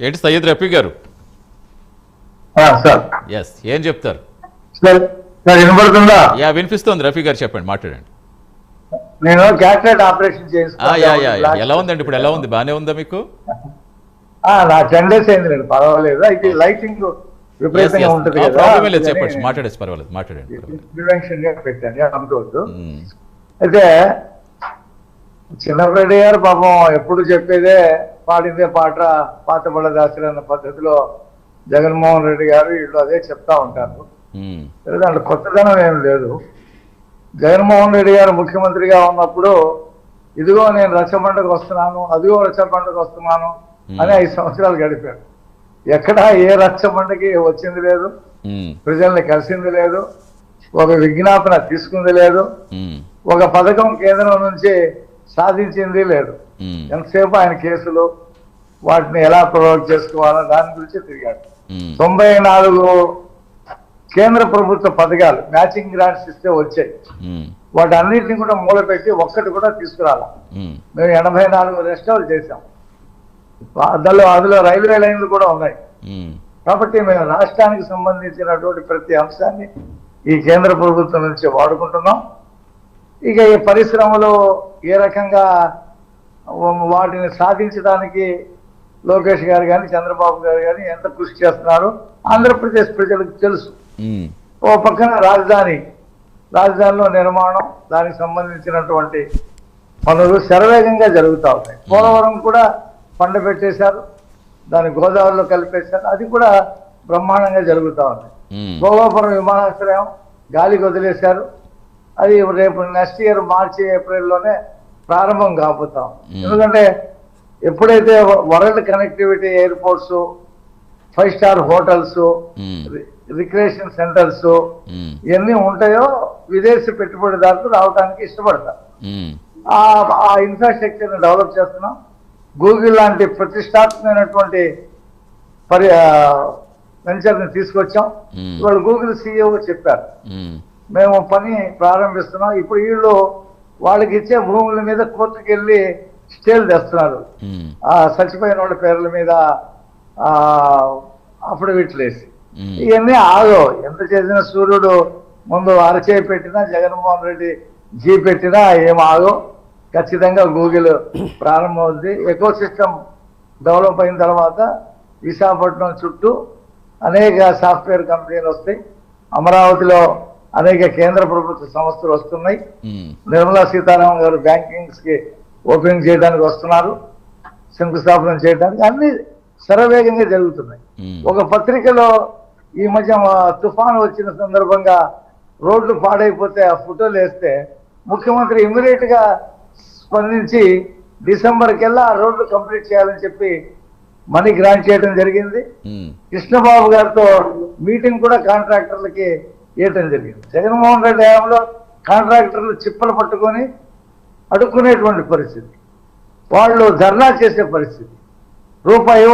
ఏంటి సయ్యద్ రఫీ గారు? Sir yes, ఏం చెప్తారు? సార్ వినపడుతుందా? యా, వినిపిస్తోంది. రఫీ గారు చెప్పండి, మాట్లాడండి. నేను క్యాటరేట్ ఆపరేషన్ ఎలా ఉందండి ఇప్పుడు? ఎలా ఉంది? బాగానే ఉందా మీకు? నా 10 days అయింది, పర్వాలేదు. అయితే లైటింగ్ విపరీతంగా ఉంటుంది కదా, ప్రాబ్లం లేదు, చెప్పండి, మాట్లాడేసి పర్వాలేదు, మాట్లాడండి. ప్రివెన్షన్ గా పెట్టండి అనుకోవద్దు. అయితే చిన్నరెడ్డి గారు పాపం ఎప్పుడు చెప్పేదే పాడిందే పాట పాతబళ్ళ దాసులు అన్న పద్ధతిలో జగన్మోహన్ రెడ్డి గారు వీళ్ళు అదే చెప్తా ఉంటారు. దాంట్లో కొత్తదనం ఏం లేదు. జగన్మోహన్ రెడ్డి గారు ముఖ్యమంత్రిగా ఉన్నప్పుడు ఇదిగో నేను రచ్చబండకు వస్తున్నాను, అదిగో రచ్చబండకు వస్తున్నాను అని 5 సంవత్సరాలు గడిపారు. ఎక్కడా ఏ రచ్చబండకి వచ్చింది లేదు, ప్రజల్ని కలిసింది లేదు, ఒక విజ్ఞాపన తీసుకుంది లేదు, ఒక పథకం కేంద్రం నుంచి సాధించింది లేదు. ఎంతసేపు ఆయన కేసులు, వాటిని ఎలా ప్రొవోక్ చేసుకోవాలో దాని గురించి తిరిగాడు. 94 కేంద్ర ప్రభుత్వ పథకాలు మ్యాచింగ్ గ్రాంట్స్ ఇస్తే వచ్చాయి. వాటి అన్నింటినీ కూడా మూలపెట్టి ఒక్కటి కూడా తీసుకురాలా. మేము 84 రెస్టాలు చేశాం. అందులో రైల్వే లైన్లు కూడా ఉన్నాయి. కాబట్టి మేము రాష్ట్రానికి సంబంధించినటువంటి ప్రతి అంశాన్ని ఈ కేంద్ర ప్రభుత్వం నుంచి వాడుకుంటున్నాం. ఇక ఈ పరిశ్రమలు ఏ రకంగా వాటిని సాధించడానికి లోకేష్ గారు కానీ చంద్రబాబు గారు కానీ ఎంత కృషి చేస్తున్నారు ఆంధ్రప్రదేశ్ ప్రజలకు తెలుసు. ఓ పక్కన రాజధానిలో నిర్మాణం, దానికి సంబంధించినటువంటి పనులు శరవేగంగా జరుగుతూ ఉన్నాయి. పోలవరం కూడా పండ పెట్టేశారు, దాన్ని గోదావరిలో కలిపేశారు, అది కూడా బ్రహ్మాండంగా జరుగుతూ ఉంది. గోవాపురం విమానాశ్రయం గాలికి వదిలేశారు, అది రేపు నెక్స్ట్ ఇయర్ మార్చి ఏప్రిల్లోనే ప్రారంభం కాబోతాం. ఎందుకంటే ఎప్పుడైతే world connectivity airports, 5 star hotels, recreation centres ఇవన్నీ ఉంటాయో విదేశీ పెట్టుబడిదారులు రావడానికి ఇష్టపడతారు. ఆ ఇన్ఫ్రాస్ట్రక్చర్ ని డెవలప్ చేస్తున్నాం. గూగుల్ లాంటి ప్రతిష్టాత్మకమైనటువంటి వెంచర్ని తీసుకొచ్చాం. ఇవాళ గూగుల్ CEO చెప్పారు మేము పని ప్రారంభిస్తున్నాం. ఇప్పుడు వాళ్ళకి ఇచ్చే భూముల మీద కోర్టుకు వెళ్ళి స్టేలు తెస్తున్నారు. చచ్చిపోయిన వాళ్ళ పేర్ల మీద అఫిడవిట్లు వేసి. ఇవన్నీ ఆగవు. ఎంత చేసినా సూర్యుడు ముందు అరచేయి పెట్టినా, జగన్మోహన్ రెడ్డి పెట్టినా ఏం ఆగో. ఖచ్చితంగా గూగుల్ ప్రారంభమవుతుంది. ఎకో సిస్టమ్ డెవలప్ అయిన తర్వాత విశాఖపట్నం చుట్టూ అనేక సాఫ్ట్వేర్ కంపెనీలు వస్తాయి. అమరావతిలో అనేక కేంద్ర ప్రభుత్వ సంస్థలు వస్తున్నాయి. నిర్మలా సీతారామన్ గారు బ్యాంకింగ్స్ కి ఓపెనింగ్ చేయడానికి వస్తున్నారు, శంకుస్థాపన చేయడానికి. అన్ని శరవేగంగా జరుగుతున్నాయి. ఒక పత్రికలో ఈ మధ్య తుఫాను వచ్చిన సందర్భంగా రోడ్లు పాడైపోతే ఆ ఫోటోలు వేస్తే ముఖ్యమంత్రి ఇమ్మీడియట్ గా స్పందించి డిసెంబర్ కల్లా ఆ రోడ్లు కంప్లీట్ చేయాలని చెప్పి మనీ గ్రాంట్ చేయడం జరిగింది. కృష్ణబాబు గారితో మీటింగ్ కూడా కాంట్రాక్టర్లకి ఇవ్వటం జరిగింది. జగన్మోహన్ రెడ్డి హయాంలో కాంట్రాక్టర్లు చిప్పలు పట్టుకొని అడుక్కునేటువంటి పరిస్థితి, వాళ్ళు ధర్నా చేసే పరిస్థితి. రూపాయి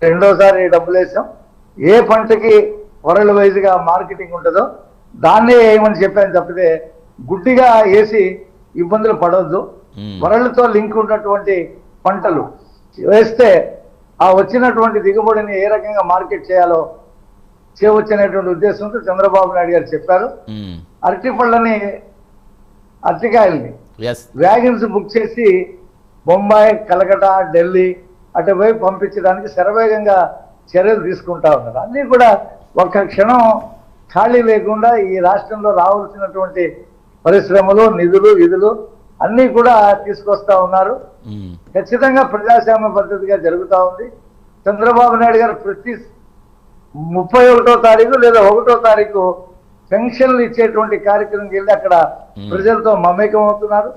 రెండోసారి డబ్బులు వేసాం. ఏ పంటకి వరల్డ్ వైజ్గా మార్కెటింగ్ ఉంటుందో దాన్నే వేయమని చెప్పాను తప్పితే గుడ్డిగా వేసి ఇబ్బందులు పడవద్దు. వరల్డ్తో లింక్ ఉన్నటువంటి పంటలు వేస్తే ఆ వచ్చినటువంటి దిగుబడిని ఏ రకంగా మార్కెట్ చేయాలో చేయవచ్చనేటువంటి ఉద్దేశంతో చంద్రబాబు నాయుడు గారు చెప్పారు. అరటికాయల్ని వ్యాగన్స్ బుక్ చేసి బొంబాయి, కలకటా, ఢిల్లీ అటువైపు పంపించడానికి శరవేగంగా చర్యలు తీసుకుంటా ఉన్నారు. అన్నీ కూడా ఒక్క క్షణం ఖాళీ లేకుండా ఈ రాష్ట్రంలో రావాల్సినటువంటి పరిశ్రమలు, నిధులు, విధులు అన్నీ కూడా తీసుకొస్తా ఉన్నారు. ఖచ్చితంగా ప్రజాస్వామ్య పద్ధతిగా జరుగుతూ ఉంది. చంద్రబాబు నాయుడు గారు ప్రతి 31వ తారీఖు లేదా 1వ తారీఖు పెన్షన్లు ఇచ్చేటువంటి కార్యక్రమంకి వెళ్ళి అక్కడ ప్రజలతో మమేకం అవుతున్నారు.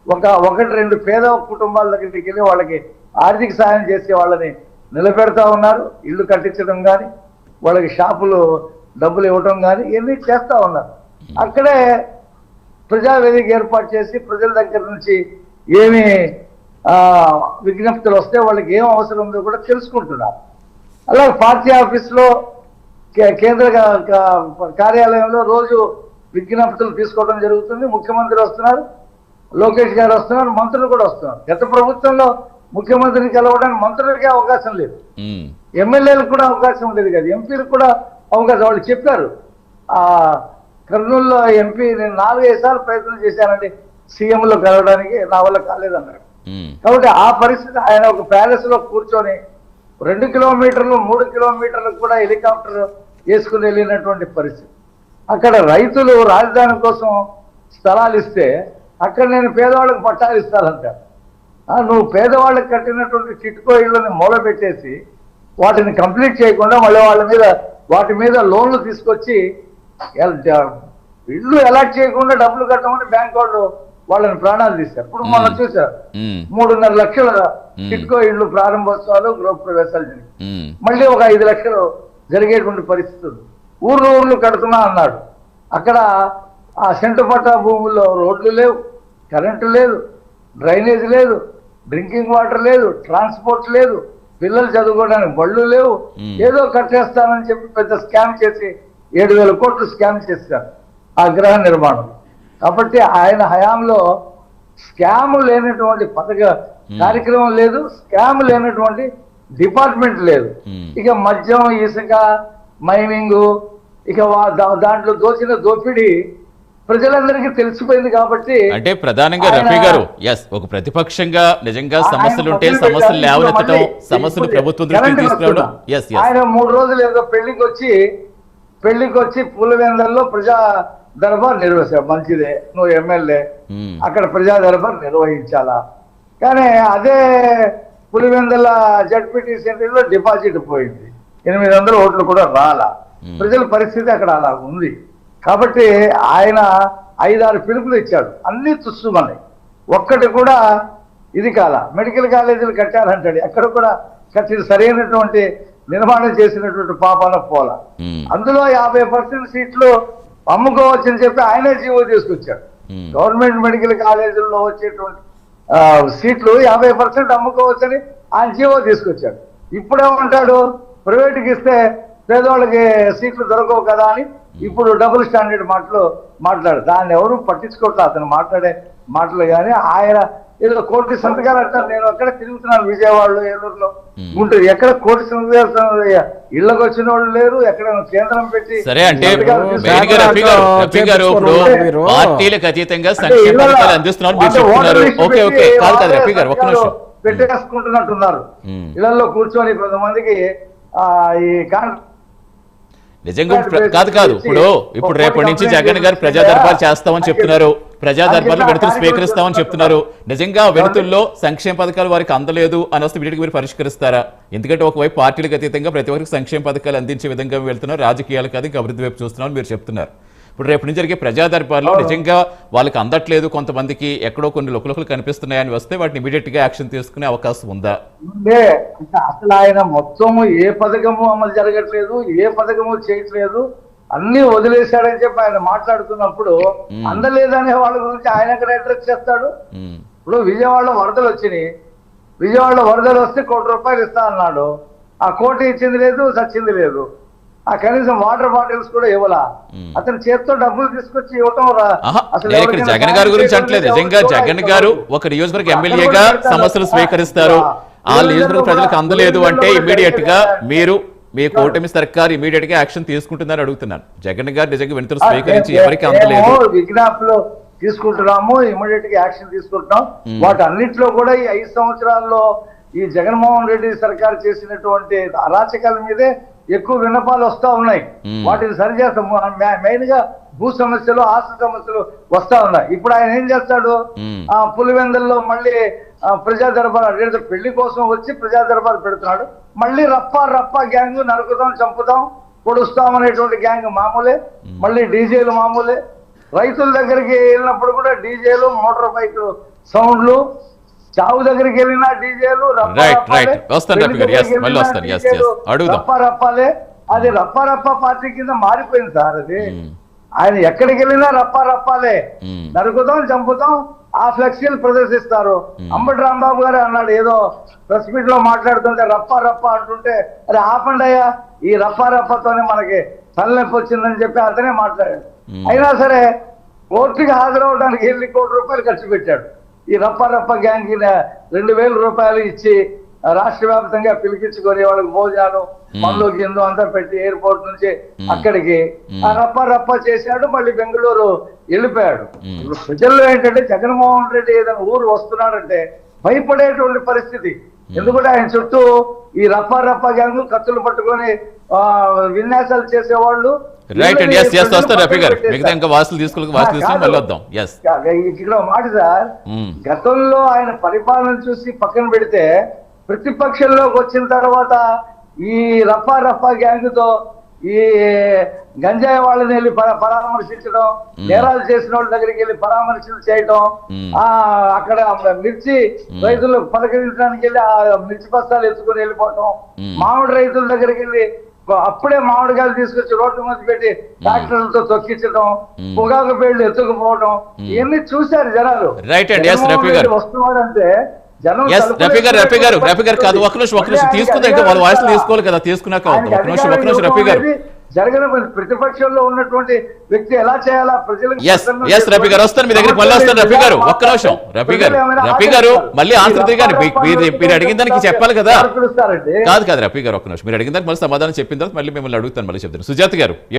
1-2 పేద కుటుంబాల దగ్గరికి వెళ్ళి వాళ్ళకి ఆర్థిక సాయం చేసే వాళ్ళని నిలబెడతా ఉన్నారు. ఇల్లు కట్టించడం కానీ, వాళ్ళకి షాపులు డబ్బులు ఇవ్వడం కానీ ఇవన్నీ చేస్తూ ఉన్నారు. అక్కడే ప్రజావేదిక ఏర్పాటు చేసి ప్రజల దగ్గర నుంచి ఏమి విజ్ఞప్తులు వస్తే వాళ్ళకి ఏం అవసరం ఉందో కూడా తెలుసుకుంటున్నారు. అలాగే పార్టీ ఆఫీస్లో, కేంద్ర కార్యాలయంలో రోజు విజ్ఞప్తులు తీసుకోవడం జరుగుతుంది. ముఖ్యమంత్రి వస్తున్నారు, లోకేష్ గారు వస్తున్నారు, మంత్రులు కూడా వస్తున్నారు. గత ప్రభుత్వంలో ముఖ్యమంత్రిని కలవడానికి మంత్రులకే అవకాశం లేదు, ఉమ్, ఎమ్మెల్యేలకు కూడా అవకాశం లేదు కదా, ఎంపీలకు కూడా అవకాశం. వాళ్ళు చెప్పారు, ఆ కర్నూలులో ఎంపీ నేను 4-5 సార్లు ప్రయత్నం చేశానండి సీఎంలో కలవడానికి, నా వల్ల కాలేదన్నారు. ఉమ్, కాబట్టి ఆ పరిస్థితి, ఆయన ఒక ప్యాలెస్ లో కూర్చొని 2 కిలోమీటర్లు 3 కిలోమీటర్లకు కూడా హెలికాప్టర్ వేసుకుని వెళ్ళినటువంటి పరిస్థితి. అక్కడ రైతులు రాజధాని కోసం స్థలాలు ఇస్తే అక్కడ నేను పేదవాళ్ళకి పట్టాలు ఇస్తానంటారు. నువ్వు పేదవాళ్ళకి కట్టినటువంటి చిట్కో ఇళ్ళని మూలబెట్టేసి వాటిని కంప్లీట్ చేయకుండా మళ్ళీ వాటి మీద లోన్లు తీసుకొచ్చి ఇల్లు అలాట్ చేయకుండా డబ్బులు కట్టమని బ్యాంక్ వాళ్ళు వాళ్ళని ప్రాణాలు తీశారు. ఇప్పుడు మనం చూసారు 3.5 లక్షల చిట్కో ఇళ్ళు ప్రారంభోత్సవాలు గృహప్రవేశాలు జరిగాయి. మళ్ళీ ఒక 5 లక్షలు జరిగేటువంటి పరిస్థితులు. ఊర్లు కడుతున్నా అన్నాడు. అక్కడ ఆ సెంటుపట్ట భూముల్లో రోడ్లు లేవు, కరెంటు లేదు, డ్రైనేజ్ లేదు, డ్రింకింగ్ వాటర్ లేదు, ట్రాన్స్పోర్ట్ లేదు, పిల్లలు చదువుకోవడానికి బళ్ళు లేవు. ఏదో కట్టేస్తానని చెప్పి పెద్ద స్కామ్ చేసి 7,000 కోట్లు స్కామ్ చేశారు ఆ గృహ నిర్మాణం. కాబట్టి ఆయన హయాంలో స్కామ్ లేనటువంటి కార్యక్రమం లేదు, స్కామ్ లేనటువంటి డిపార్ట్మెంట్ లేదు. ఇక మద్యం, ఇసుక, మైనింగ్, ఇక దాంట్లో దోచిన దోపిడీ ప్రజలందరికీ తెలిసిపోయింది. కాబట్టి అంటే ప్రధానంగా రఫీ గారు ఒక ప్రతిపక్షంగా నిజంగా సమస్యలు ఉంటే సమస్యలు లేవనెత్తడం, సమస్యలు ప్రభుత్వం దృష్టికి తీసుకురావడం. ఆయన 3 రోజులు ఏదో పెళ్లికి వచ్చి పులివెందల్లో ప్రజా దర్బార్ నిర్వహించారు. మంచిదే, నువ్వు ఎమ్మెల్యే, అక్కడ ప్రజా దర్బార్ నిర్వహించాలా. కానీ అదే పులివెందల జడ్పీటీ సెంటర్లో డిపాజిట్ పోయింది, 800 ఓట్లు కూడా రాలా. ప్రజల పరిస్థితి అక్కడ అలా ఉంది. కాబట్టి ఆయన 5-6 పిలుపులు ఇచ్చాడు, అన్ని తుస్సుమన్నాయి, ఒక్కటి కూడా ఇది కాల. మెడికల్ కాలేజీలు కట్టారంటాడు, ఎక్కడ కూడా కట్టి సరైనటువంటి నిర్మాణం చేసినటువంటి పాపాన పోల. అందులో 50% సీట్లు అమ్ముకోవచ్చని చెప్పి ఆయనే జీవో తీసుకొచ్చాడు. గవర్నమెంట్ మెడికల్ కాలేజీల్లో వచ్చేటువంటి సీట్లు 50% అమ్ముకోవచ్చని ఆయన జీవో తీసుకొచ్చాడు. ఇప్పుడేమంటాడు, ప్రైవేట్కి ఇస్తే పేదవాళ్ళకి సీట్లు దొరకవు కదా అని ఇప్పుడు డబుల్ స్టాండర్డ్ మాట్లాడు. దాన్ని ఎవరు పట్టించుకోవట్లేదు, అతను మాట్లాడే మాటలు. కానీ ఆయన ఏదో కోటి సంతకాలు అంటారు. నేను ఎక్కడ తిరుగుతున్నాను, విజయవాడలో, ఏలూరులో, గుంటూరు, ఎక్కడ కోటి సంతకాలు ఇళ్లకు వచ్చిన వాళ్ళు లేరు. ఎక్కడ కేంద్రం పెట్టి సరే అంటే పార్టీలకు అతీతంగా సంక్షేమ పథకాలు అందిస్తున్నారు మీరు చెప్తున్నారు. ఓకే ఓకే కాదు కాదు రఫీ గారు ఒక్క నిమిషం. పెట్టేసుకుంటున్నట్టున్నారు ఇళ్లలో కూర్చొని కొంతమందికి ఈ నిజంగా కాదు ఇప్పుడు రేపటి నుంచి జగన్ గారు ప్రజా దర్బార్ చేస్తామని చెప్తున్నారు, ప్రజా దర్బార్లో విడతలు స్వీకరిస్తామని చెప్తున్నారు. నిజంగా విడతల్లో సంక్షేమ పథకాలు వారికి అందలేదు అని వస్తే వీటికి మీరు పరిష్కరిస్తారా? ఎందుకంటే ఒకవైపు పార్టీలకు అతీతంగా ప్రతి ఒక్కరికి సంక్షేమ పథకాలు అందించే విధంగా వెళ్తున్నారు, రాజకీయాలు కాదు ఇంకా అభివృద్ధి వైపు చూస్తున్నారు మీరు చెప్తున్నారు. ఇప్పుడు రేపు నుంచి జరిగే ప్రజా దర్బార్లో నిజంగా వాళ్ళకి అందట్లేదు, కొంతమందికి ఎక్కడో కొన్ని లుకలుకలు కనిపిస్తున్నాయని వస్తే వాటిని ఇమీడియట్ గా యాక్షన్ తీసుకునే అవకాశం ఉందా? అసలు ఆయన మొత్తము ఏ పథకము అమలు జరగట్లేదు, ఏ పథకము చేయట్లేదు, అన్ని వదిలేశాడని చెప్పి ఆయన మాట్లాడుతున్నప్పుడు అందలేదనే వాళ్ళ గురించి ఆయన ఎక్కడ అడ్రస్ చేస్తాడు? ఇప్పుడు విజయవాడలో వరదలు వచ్చినాయి, విజయవాడలో వరదలు వస్తే ₹1 కోటి ఇస్తా అన్నాడు. ఆ కోటి ఇచ్చింది లేదు, సచ్చింది లేదు. ఆ కనీసం వాటర్ బాటిల్స్ కూడా ఇవ్వాలా. అతని చేతితో డబ్బులు తీసుకొచ్చి ఇవ్వటం ఇక్కడ జగన్ గారి గురించి అంటలేదు. నిజంగా జగన్ గారు ఒక నియోజకవర్గ ఎమ్మెల్యేగా సమస్యలు స్వీకరిస్తారు, ఆ నియోజకవర్గ ప్రజలకు అందలేదు అంటే ఇమీడియట్ గా మీ కూటమి సర్కార్ ఇమీడియట్ గా యాక్షన్ తీసుకుంటుందని అడుగుతున్నాను. జగన్ గారు నిజంగా వినతులు స్వీకరించి ఎవరికి అందలేదు, విజ్ఞాపనలు తీసుకుంటున్నాము, ఇమీడియట్ గా యాక్షన్ తీసుకుంటున్నాం. వాటి అన్నింటిలో కూడా ఈ 5 సంవత్సరాల్లో ఈ జగన్మోహన్ రెడ్డి సర్కార్ చేసినటువంటి అరాచకాల మీదే ఎక్కువ విన్నపాలు వస్తా ఉన్నాయి. వాటిని సరిచేస్తాం. మెయిన్ గా భూ సమస్యలు, ఆస్తి సమస్యలు వస్తా ఉన్నాయి. ఇప్పుడు ఆయన ఏం చేస్తాడు, పులివెందుల్లో మళ్ళీ ప్రజా దర్బార్ పెళ్లి కోసం వచ్చి ప్రజా దర్బార్ పెడుతున్నాడు. మళ్ళీ రప్పా గ్యాంగ్, నరుకుతాం, చంపుతాం, పొడుస్తాం అనేటువంటి గ్యాంగ్ మామూలే. మళ్ళీ డీజేలు మామూలే. రైతుల దగ్గరికి వెళ్ళినప్పుడు కూడా డీజేలు, మోటార్ బైక్ సౌండ్లు, చావు దగ్గరికి వెళ్ళినా డీజేలు, రప్పాలే. అది రప్పా పార్టీ కింద మారిపోయింది సార్. అది ఆయన ఎక్కడికి వెళ్ళినా రప్పాలే, నరుకుతాం, చంపుతాం, ఆ ఫ్లెక్సీలు ప్రదర్శిస్తారు. అంబటి రాంబాబు గారు అన్నాడు, ఏదో ప్రెస్ మీట్ లో మాట్లాడుతుంటే రప్పా అంటుంటే, అరే ఆపండి అయ్యా, ఈ రప్పాతోనే మనకి తలనొప్పి వచ్చిందని చెప్పి అతనే మాట్లాడాడు. అయినా సరే కోర్టుకి హాజరవడానికి వెళ్ళి ₹1 కోటి ఖర్చు పెట్టాడు. ఈ రప్ప గ్యాంగ్ 2,000 రూపాయలు ఇచ్చి రాష్ట్ర వ్యాప్తంగా పిలిపించుకొని వాళ్ళకి భోజనాలు మందు గిందు అంతా పెట్టి ఎయిర్పోర్ట్ నుంచి అక్కడికి ఆ రప్ప చేశాడు. మళ్ళీ బెంగళూరు వెళ్ళిపోయాడు. ఇప్పుడు ప్రజల్లో ఏంటంటే జగన్మోహన్ రెడ్డి ఏదైనా ఊరు వస్తున్నాడంటే భయపడేటువంటి పరిస్థితి. ఎందుకంటే ఆయన చుట్టూ ఈ రప్ప గ్యాంగ్ కత్తులు పట్టుకొని విన్యాసాలు చేసేవాళ్ళు. రైట్ అండి. వస్తారు రఫీ గారు, మిగతా ఇంకా వాసులు తీసుకుని మళ్ళీ వద్దాం. ఇక్కడ మాట సార్, గతంలో ఆయన పరిపాలన చూసి పక్కన పెడితే ప్రతిపక్షంలోకి వచ్చిన తర్వాత ఈ రఫా గ్యాంగ్ తో ఈ గంజాయి వాళ్ళని వెళ్ళి పరామర్శించడం, నేరాలు చేసిన వాళ్ళ దగ్గరికి వెళ్ళి పరామర్శలు చేయడం, అక్కడ మిర్చి రైతులు పలకరించడానికి వెళ్ళి ఆ మిర్చి బస్తాలు ఎత్తుకుని వెళ్ళిపోవటం, మామిడి రైతుల దగ్గరికి వెళ్ళి అప్పుడే మామిడికాయలు తీసుకొచ్చి రోడ్డు మీద పెట్టి ట్రాక్టర్లతో తొక్కించడం, పొగాకు పేర్లు ఎత్తుకుపోవడం, ఇవన్నీ చూశారు జనాలు. వస్తున్నాడంటే రఫీ గారు కాదు, ఒక నిమిషం తీసుకుంటే వాళ్ళ వాయిస్ తీసుకోవాలి కదా, తీసుకున్నాక ఒక నిమిషం రఫీ గారు. జరగని ప్రతిపక్షంలో ఉన్నటువంటి వ్యక్తి ఎలా చేయాలా ప్రజలకు? రఫీ గారు వస్తాను మీ దగ్గరికి, మళ్ళీ వస్తాను రఫీ గారు. ఒక్క నిమిషం రఫీ గారు మళ్ళీ ఆన్సర్ దిగారు. మీరు అడిగిన దానికి చెప్పాలి కదా. కాదు రఫీ గారు ఒక్క నిమిషం, మీరు అడిగిన దానికి మళ్ళీ సమాధానం చెప్పిన తర్వాత మళ్ళీ మిమ్మల్ని అడుగుతాను, మళ్ళీ చెప్తాను. సుజాత గారు.